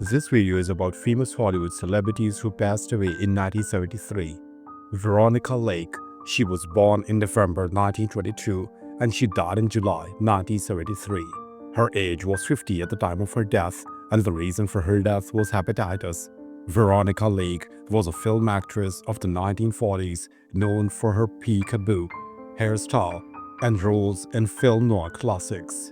This video is about famous Hollywood celebrities who passed away in 1973. Veronica Lake. She was born in November 1922 and she died in July 1973. Her age was 50 at the time of her death, and the reason for her death was hepatitis. Veronica Lake was a film actress of the 1940s known for her peekaboo hairstyle and roles in film noir classics.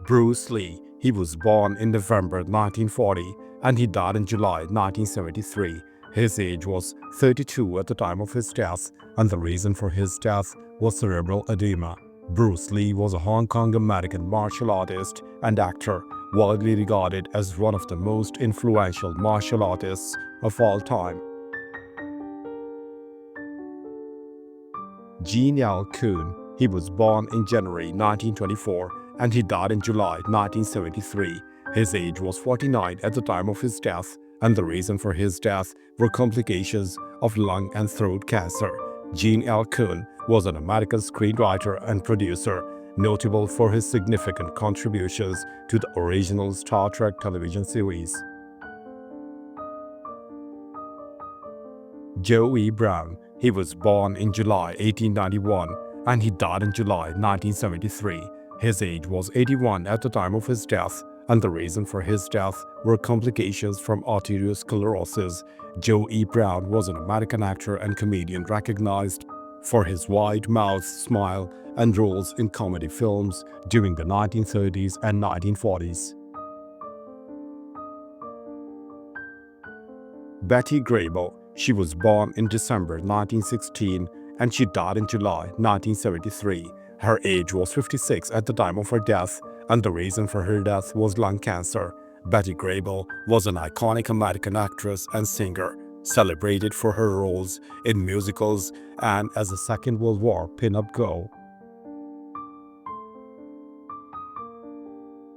Bruce Lee. He was born in November 1940 and he died in July 1973. His age was 32 at the time of his death, and the reason for his death was cerebral edema. Bruce Lee was a Hong Kong-American martial artist and actor, widely regarded as one of the most influential martial artists of all time. Yao Coon. He was born in January 1924 and he died in July 1973. His age was 49 at the time of his death, and the reason for his death were complications of lung and throat cancer. Yao Coon was an American screenwriter and producer, notable for his significant contributions to the original Star Trek television series. Joey Brown. He was born in July 1891 and he died in July 1973. His age was 81 at the time of his death, and the reason for his death were complications from arteriosclerosis. Joey Brown was an American actor and comedian recognized for his wide-mouthed smile and roles in comedy films during the 1930s and 1940s. Betty Grable. She was born in December 1916 and she died in July 1973. Her age was 56 at the time of her death, and the reason for her death was lung cancer. Betty Grable was an iconic American actress and singer, celebrated for her roles in musicals and as a Second World War pin-up girl.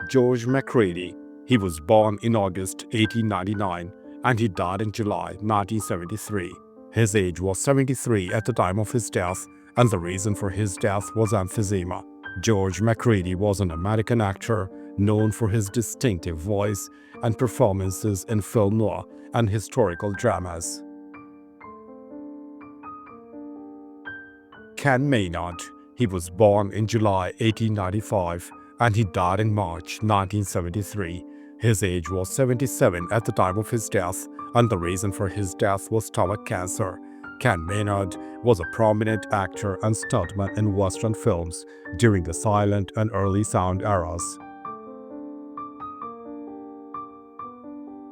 George McCradi. He was born in August 1899 and he died in July 1973. His age was 73 at the time of his death, and the reason for his death was emphysema. George McCradi was an American actor known for his distinctive voice and performances in film noir and historical dramas. Ken Maynard. He was born in July 1895 and he died in March 1973. His age was 77 at the time of his death, and the reason for his death was stomach cancer. Ken Maynard was a prominent actor and stuntman in Western films during the silent and early sound eras.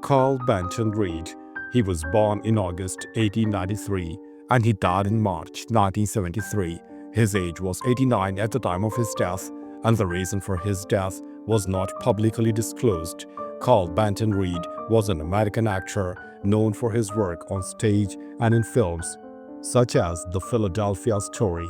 Carl Banton Reed. He was born in August 1893 and he died in March 1973. His age was 89 at the time of his death, and the reason for his death was not publicly disclosed. Carl Banton Reed was an American actor known for his work on stage and in films, such as The Philadelphia Story.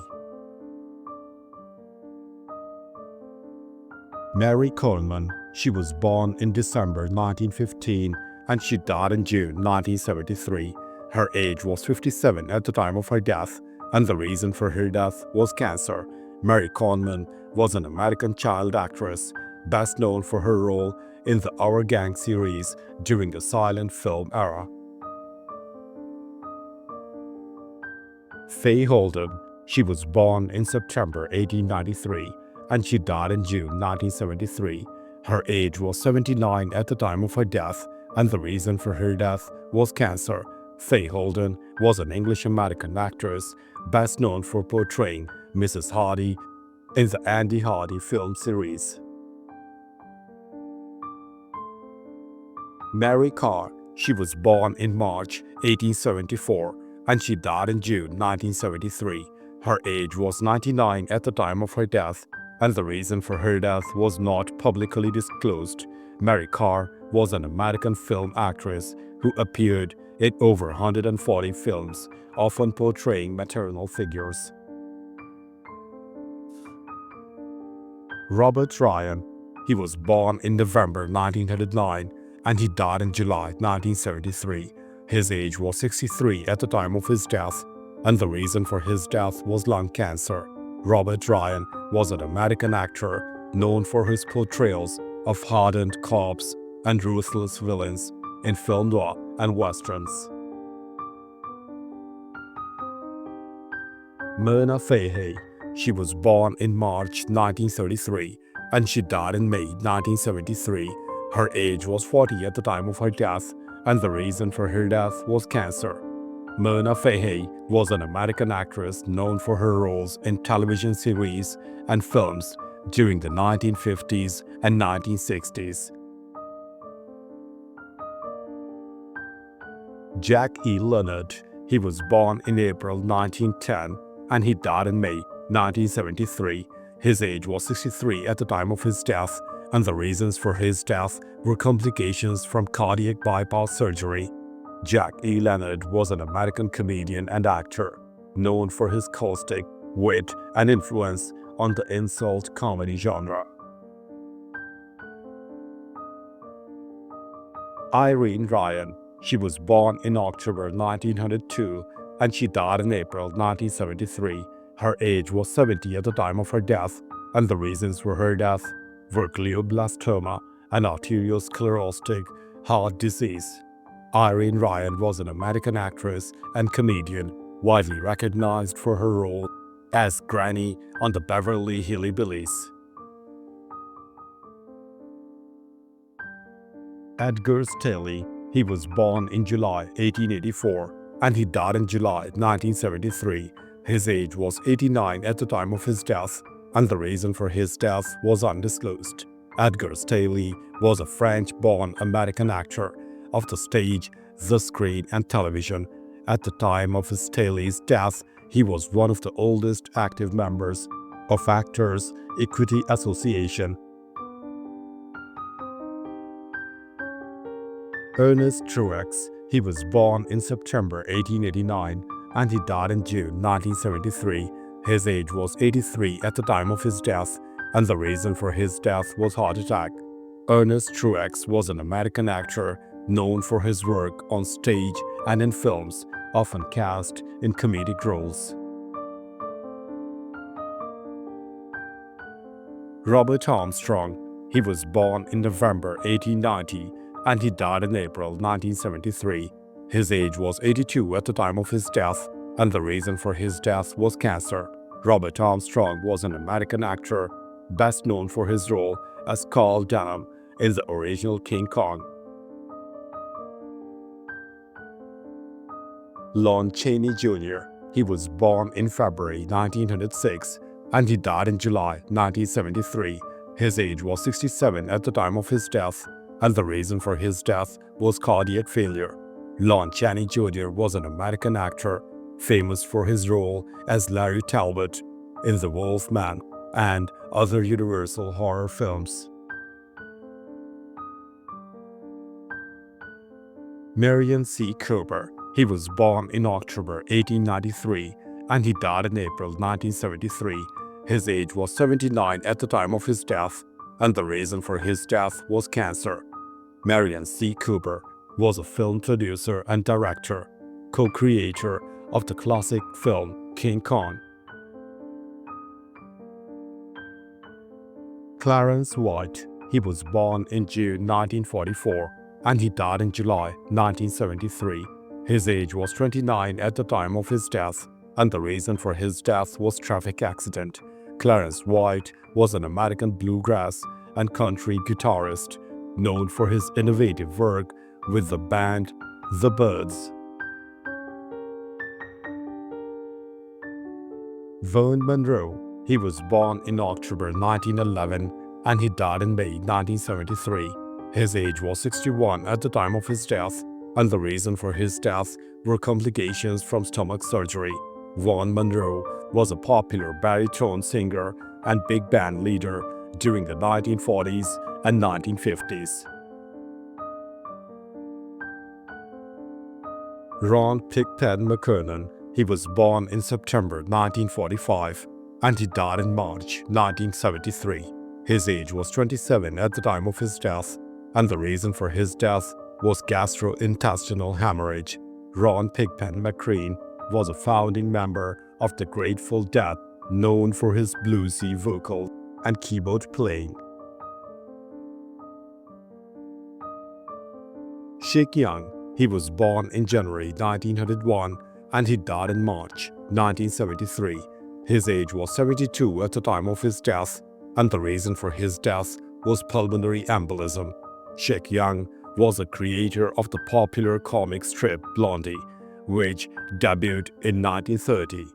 Mary Coleman. She was born in December 1915 and she died in June 1973. Her age was 57 at the time of her death, and the reason for her death was cancer. Mary Coleman was an American child actress, best known for her role in the Our Gang series during the silent film era. Fae Holden. She was born in September 1893 and she died in June 1973. Her age was 79 at the time of her death, and the reason for her death was cancer. Fae Holden was an English-American actress, best known for portraying Mrs. Hardy in the Andy Hardy film series. Mary Carr. She was born in March 1874 and she died in June 1973. Her age was 99 at the time of her death, and the reason for her death was not publicly disclosed. Mary Carr was an American film actress who appeared in over 140 films, often portraying maternal figures. Robert Ryan. He was born in November 1909 and he died in July 1973. His age was 63 at the time of his death, and the reason for his death was lung cancer. Robert Ryan was an American actor known for his portrayals of hardened cops and ruthless villains in film noir and westerns. Myrna Fahey. She was born in March 1933 and she died in May 1973. Her age was 40 at the time of her death, and the reason for her death was cancer. Myrna Fahey was an American actress known for her roles in television series and films during the 1950s and 1960s. Jack E. Leonard. He was born in April 1910 and he died in May 1973. His age was 63 at the time of his death, and the reasons for his death were complications from cardiac bypass surgery. Jack E. Leonard was an American comedian and actor, known for his caustic wit and influence on the insult comedy genre. Irene Ryan. She was born in October 1902 and she died in April 1973. Her age was 70 at the time of her death, and the reasons for her death were glioblastoma and arteriosclerotic heart disease. Irene Ryan was an American actress and comedian, widely recognized for her role as Granny on the Beverly Hillbillies. Edgar Staley. He was born in July 1884 and he died in July 1973. His age was 89 at the time of his death, and the reason for his death was undisclosed. Edgar Staley was a French-born American actor of the stage, the screen, and television. At the time of Staley's death, he was one of the oldest active members of Actors' Equity Association. Ernest Trux. He was born in September 1889 and he died in June 1973. His age was 83 at the time of his death, and the reason for his death was heart attack. Ernest Trux was an American actor known for his work on stage and in films, often cast in comedic roles. Robert Armstrong. He was born in November 1890 and he died in April 1973. His age was 82 at the time of his death, and the reason for his death was cancer. Robert Armstrong was an American actor, best known for his role as Carl Denham in the original King Kong. Lon Chaney Jr. He was born in February 1906 and he died in July 1973. His age was 67 at the time of his death, and the reason for his death was cardiac failure. Lon Chaney Jr. was an American actor, famous for his role as Larry Talbot in The Wolf Man and other Universal horror films. Marian C Cooper. He was born in October 1893 and he died in April 1973. His age was 79 at the time of his death, and the reason for his death was cancer. Marian C Cooper was a film producer and director, co-creator of the classic film King Kong. Clarence White. He was born in June 1944 and he died in July 1973. His age was 29 at the time of his death, and the reason for his death was traffic accident. Clarence White was an American bluegrass and country guitarist, known for his innovative work with the band The Byrds. Vern Monroe. He was born in October 1911 and he died in May 1973. His age was 61 at the time of his death, and the reason for his death were complications from stomach surgery. Vern Monroe was a popular baritone singer and big band leader during the 1940s and 1950s. Ron Pigpen McKernan. He was born in September 1945 and he died in March 1973. His age was 27 at the time of his death, and the reason for his death was gastrointestinal hemorrhage. Ron Pigpen McCrane was a founding member of the Grateful Dead, known for his bluesy vocal. and keyboard playing. Sheik Young, he was born in January 1901 and he died in March 1973. His age was 72 at the time of his death, and the reason for his death was pulmonary embolism. Sheik Young was the creator of the popular comic strip Blondie, which debuted in 1930.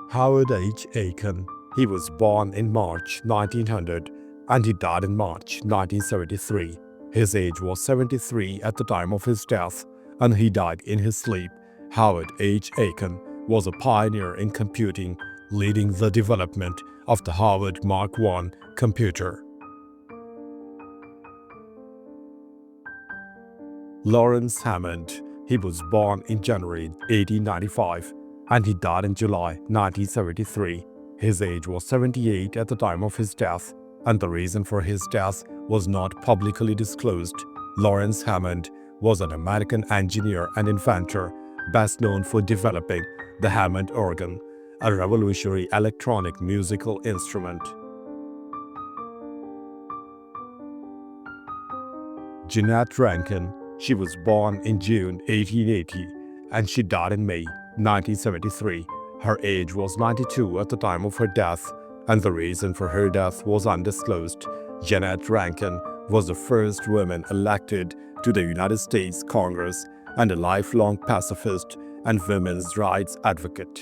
Howard H. Aken, he was born in March 1900 and he died in March 1973. His age was 73 at the time of his death, and he died in his sleep. Howard H. Aken was a pioneer in computing, leading the development of the Harvard Mark I computer. Lawrence Hammond, he was born in January 1895 and he died in July 1973. His age was 78 at the time of his death, and the reason for his death was not publicly disclosed. Lawrence Hammond was an American engineer and inventor, best known for developing the Hammond organ, a revolutionary electronic musical instrument. Jeanette Ranken, she was born in June 1880 and she died in May 1973. Her age was 92 at the time of her death, and the reason for her death was undisclosed. Jeanette Ranken was the first woman elected to the United States Congress and a lifelong pacifist and women's rights advocate.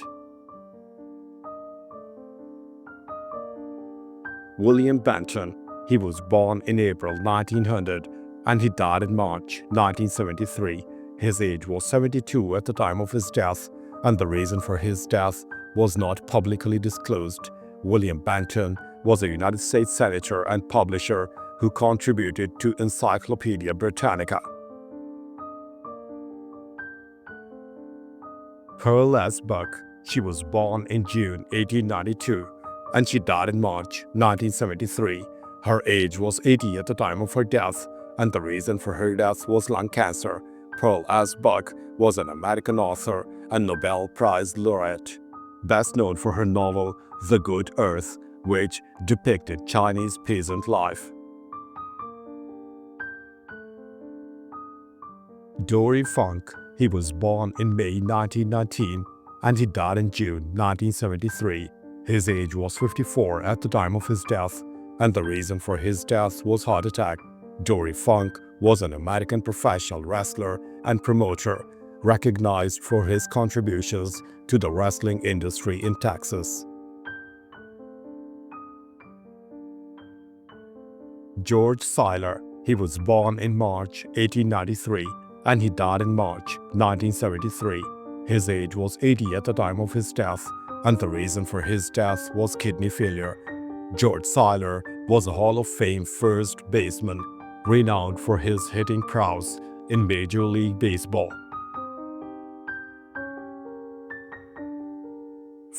William Banton, he was born in April 1900 and he died in March 1973. His age was 72 at the time of his death, and the reason for his death was not publicly disclosed. William Banton was a United States senator and publisher who contributed to Encyclopedia Britannica. Pearl Asbach, she was born in June 1892 and she died in March 1973. Her age was 80 at the time of her death, and the reason for her death was lung cancer. Pearl Asbach was an American author and Nobel Prize laureate, best known for her novel The Good Earth, which depicted Chinese peasant life. Dory Funk, he was born in May 1919 and he died in June 1973. His age was 54 at the time of his death, and the reason for his death was heart attack. Dory Funk was an American professional wrestler and promoter, recognized for his contributions to the wrestling industry in Texas. George Syler, he was born in March 1893 and he died in March 1973. His age was 80 at the time of his death, and the reason for his death was kidney failure. George Syler was a Hall of Fame first baseman, renowned for his hitting prowess in Major League Baseball.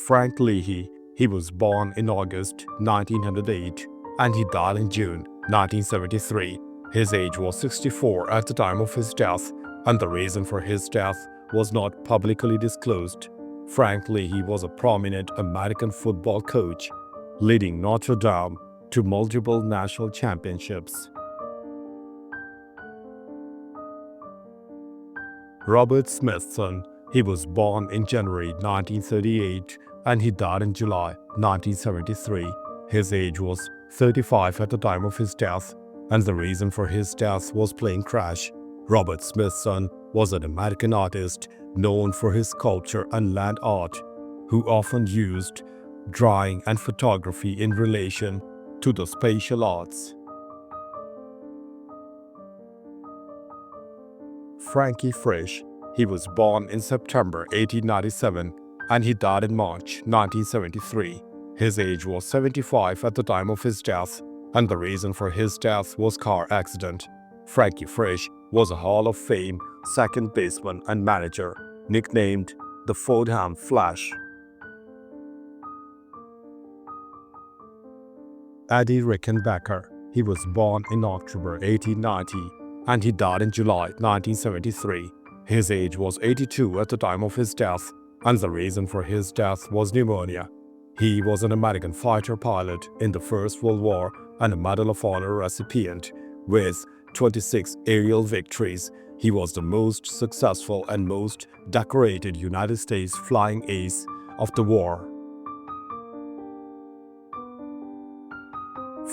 Frank Leahy, he was born in August 1908 and he died in June 1973. His age was 64 at the time of his death, and the reason for his death was not publicly disclosed. Frank Leahy was a prominent American football coach, leading Notre Dame to multiple national championships. Robert Smithson, he was born in January 1938 and he died in July 1973. His age was 35 at the time of his death, and the reason for his death was plane crash. Robert Smithson was an American artist known for his sculpture and land art, who often used drawing and photography in relation to the spatial arts. Frankie Fresh, he was born in September 1897 and he died in March 1973. His age was 75 at the time of his death, and the reason for his death was car accident. Frankie Fresh was a Hall of Fame second baseman and manager, nicknamed the Fordham Flash. Eddie Rickenbacker, he was born in October 1890 and he died in July 1973. His age was 82 at the time of his death, and the reason for his death was pneumonia. He was an American fighter pilot in the First World War and a Medal of Honor recipient. With 26 aerial victories, he was the most successful and most decorated United States flying ace of the war.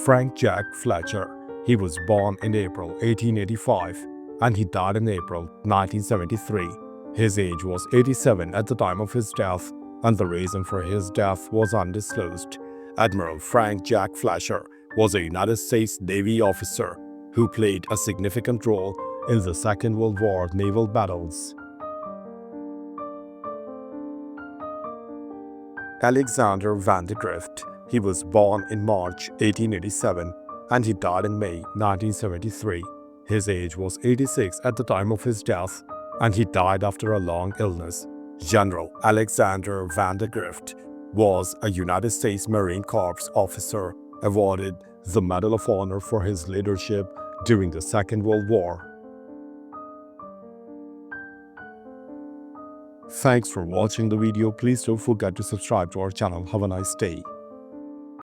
Frank Jack Fletcher. He was born in April 1885 and he died in April 1973. His age was 87 at the time of his death, and the reason for his death was undisclosed. Admiral Frank Jack Fletcher was a United States Navy officer who played a significant role in the Second World War naval battles. Alexander Vandergrift. He was born in March 1887 and he died in May 1973. His age was 86 at the time of his death, and he died after a long illness. General Alexander Vandergrift was a United States Marine Corps officer awarded the Medal of Honor for his leadership during the Second World War. Thanks for watching the video. Please don't forget to subscribe to our channel. Have a nice day.